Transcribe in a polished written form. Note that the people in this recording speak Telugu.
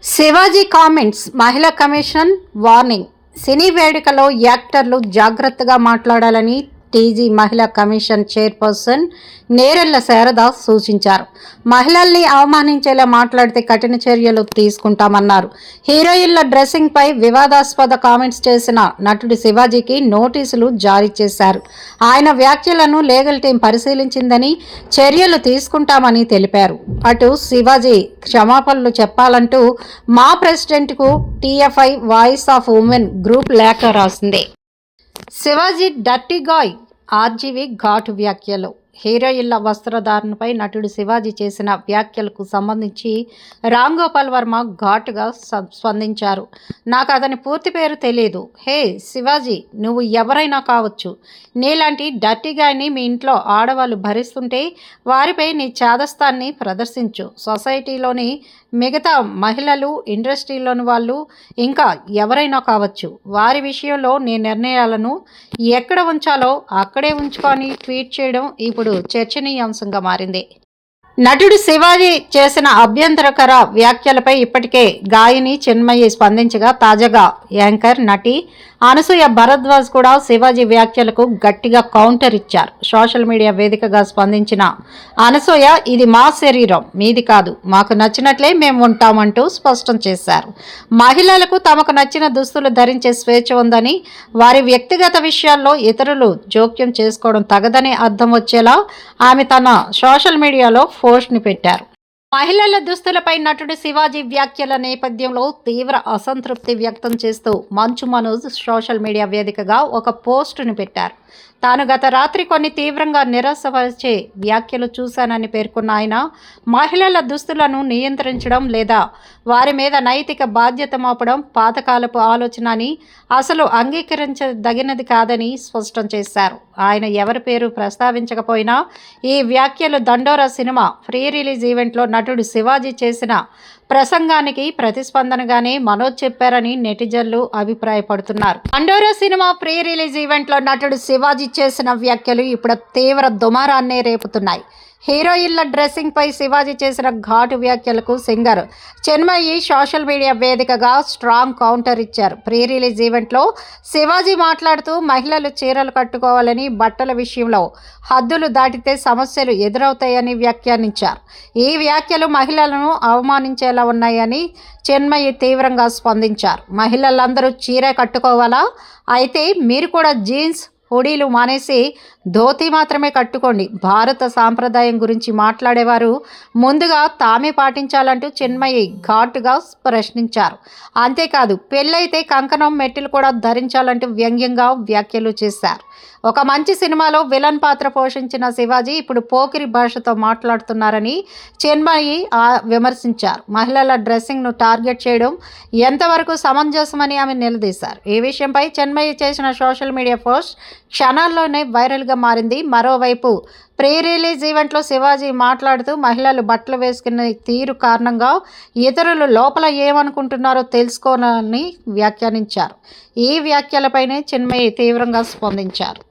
శివాజీ కామెంట్స్ మహిళా కమిషన్ వార్నింగ్. సినీ వేడుకలో యాక్టర్లు జాగ్రత్తగా మాట్లాడాలని టీజీ మహిళా కమిషన్ చైర్పర్సన్ నేరెళ్ల శారద సూచించారు. మహిళల్ని అవమానించేలా మాట్లాడితే కఠిన చర్యలు తీసుకుంటామన్నారు. హీరోయిన్ల డ్రెస్సింగ్ పై వివాదాస్పద కామెంట్స్ చేసిన నటుడు శివాజీకి నోటీసులు జారీ చేశారు. ఆయన వ్యాఖ్యలను లీగల్ టీం పరిశీలించిందని, చర్యలు తీసుకుంటామని తెలిపారు. అటు శివాజీ క్షమాపణలు చెప్పాలంటూ మా ప్రెసిడెంట్కు TFI voice of women group లేఖ రాసింది. శివాజీ డర్టీ గాయ్, ఆర్జీవి ఘాటు వ్యాఖ్యలు. హీరోయిన్ల వస్త్రధారణపై నటుడు శివాజీ చేసిన వ్యాఖ్యలకు సంబంధించి రామ్ గోపాల్ వర్మ ఘాటుగా స్పందించారు. నాకు అతని పూర్తి పేరు తెలియదు. హే శివాజీ, నువ్వు ఎవరైనా కావచ్చు. నీలాంటి డర్టీ గాయని మీ ఇంట్లో ఆడవాళ్ళు భరిస్తుంటే వారిపై నీ చాదస్తాన్ని ప్రదర్శించు. సొసైటీలోని మిగతా మహిళలు, ఇండస్ట్రీలోని వాళ్ళు, ఇంకా ఎవరైనా కావచ్చు, వారి విషయంలో నీ నిర్ణయాలను ఎక్కడ ఉంచాలో అక్కడే ఉంచుకొని ట్వీట్ చేయడం ఇప్పుడు చర్చనీయాంశంగా మారింది. నటుడు శివాజీ చేసిన అభ్యంతరకర వ్యాఖ్యలపై ఇప్పటికే గాయని చిన్మయి స్పందించగా, తాజాగా యాంకర్ నటి అనసూయ భరద్వాజ్ కూడా శివాజీ వ్యాఖ్యలకు గట్టిగా కౌంటర్ ఇచ్చారు. సోషల్ మీడియా వేదికగా స్పందించిన అనసూయ, ఇది మా శరీరం, మీది కాదు, మాకు నచ్చినట్లే మేము ఉంటామంటూ స్పష్టం చేశారు. మహిళలకు తమకు నచ్చిన దుస్తులు ధరించే స్వేచ్ఛ ఉందని, వారి వ్యక్తిగత విషయాల్లో ఇతరులు జోక్యం చేసుకోవడం తగదని అర్థం వచ్చేలా ఆమె తన సోషల్ మీడియాలో పోస్ట్ని పెట్టారు. మహిళల దుస్తులపై నటుడు శివాజీ వ్యాఖ్యల నేపథ్యంలో తీవ్ర అసంతృప్తి వ్యక్తం చేస్తూ మంచు మనోజ్ సోషల్ మీడియా వేదికగా ఒక పోస్టును పెట్టారు. తాను గత రాత్రి కొన్ని తీవ్రంగా నిరాశపరిచే వ్యాఖ్యలు చూశానని పేర్కొన్న ఆయన, మహిళల దుస్తులను నియంత్రించడం లేదా వారి మీద నైతిక బాధ్యత మోపడం పాతకాలపు ఆలోచన అని, అసలు అంగీకరించదగినది కాదని స్పష్టం చేశారు. ఆయన ఎవరి పేరు ప్రస్తావించకపోయినా ఈ వ్యాఖ్యలు దండోరా సినిమా ప్రీ రిలీజ్ ఈవెంట్లో నటుడు శివాజీ చేసిన ప్రసంగానికి ప్రతిస్పందనగానే మనోజ్ చెప్పారని నెటిజన్లు అభిప్రాయపడుతున్నారు. దండోరా సినిమా ప్రీ రిలీజ్ ఈవెంట్లో నటుడు శివాజీ చేసిన వ్యాఖ్యలు ఇప్పుడు తీవ్ర దుమారాన్నే రేపుతున్నాయి. హీరోయిన్ల డ్రెస్సింగ్ పై శివాజీ చేసిన ఘాటు వ్యాఖ్యలకు సింగర్ చిన్మయి సోషల్ మీడియా వేదికగా స్ట్రాంగ్ కౌంటర్ ఇచ్చారు. ప్రీ రిలీజ్ ఈవెంట్లో శివాజీ మాట్లాడుతూ, మహిళలు చీరలు కట్టుకోవాలని, బట్టల విషయంలో హద్దులు దాటితే సమస్యలు ఎదురవుతాయని వ్యాఖ్యానించారు. ఈ వ్యాఖ్యలు మహిళలను అవమానించేలా ఉన్నాయని చిన్మయి తీవ్రంగా స్పందించారు. మహిళలందరూ చీర కట్టుకోవాలా? అయితే మీరు కూడా జీన్స్, హుడీలు మానేసి ధోతి మాత్రమే కట్టుకోండి. భారత సాంప్రదాయం గురించి మాట్లాడేవారు ముందుగా తామే పాటించాలంటూ చిన్మయి ఘాటుగా ప్రశ్నించారు. అంతేకాదు, పెళ్ళైతే కంకణం, మెట్టులు కూడా ధరించాలంటూ వ్యంగ్యంగా వ్యాఖ్యలు చేశారు. ఒక మంచి సినిమాలో విలన్ పాత్ర పోషించిన శివాజీ ఇప్పుడు పోకిరి భాషతో మాట్లాడుతున్నారని చిన్మయి విమర్శించారు. మహిళల డ్రెస్సింగ్ను టార్గెట్ చేయడం ఎంతవరకు సమంజసమని ఆమె నిలదీశారు. ఈ విషయంపై చిన్మయి చేసిన సోషల్ మీడియా పోస్ట్ క్షణాల్లోనే వైరల్గా మారింది. మరోవైపు ప్రీ రిలీజ్ ఈవెంట్లో శివాజీ మాట్లాడుతూ, మహిళలు బట్టలు వేసుకునే తీరు కారణంగా ఇతరులు లోపల ఏమనుకుంటున్నారో తెలుసుకోవాలని వ్యాఖ్యానించారు. ఈ వ్యాఖ్యలపైనే చిన్మయి తీవ్రంగా స్పందించారు.